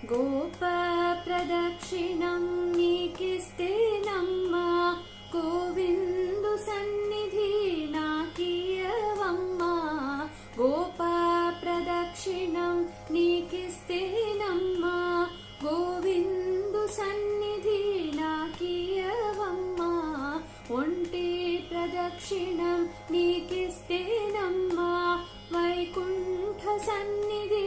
గోప ప్రదక్షిణం నీకిస్తేనమ్మా, గోవిందు సన్నిధి నాకియవమ్మా. గోప ప్రదక్షిణం నీకిస్తేనమ్మా, గోవిందు సన్నిధి నాకియవమ్మా. ఒంటి ప్రదక్షిణం నీకిస్తేనమ్మా, వైకుంఠ సన్నిధి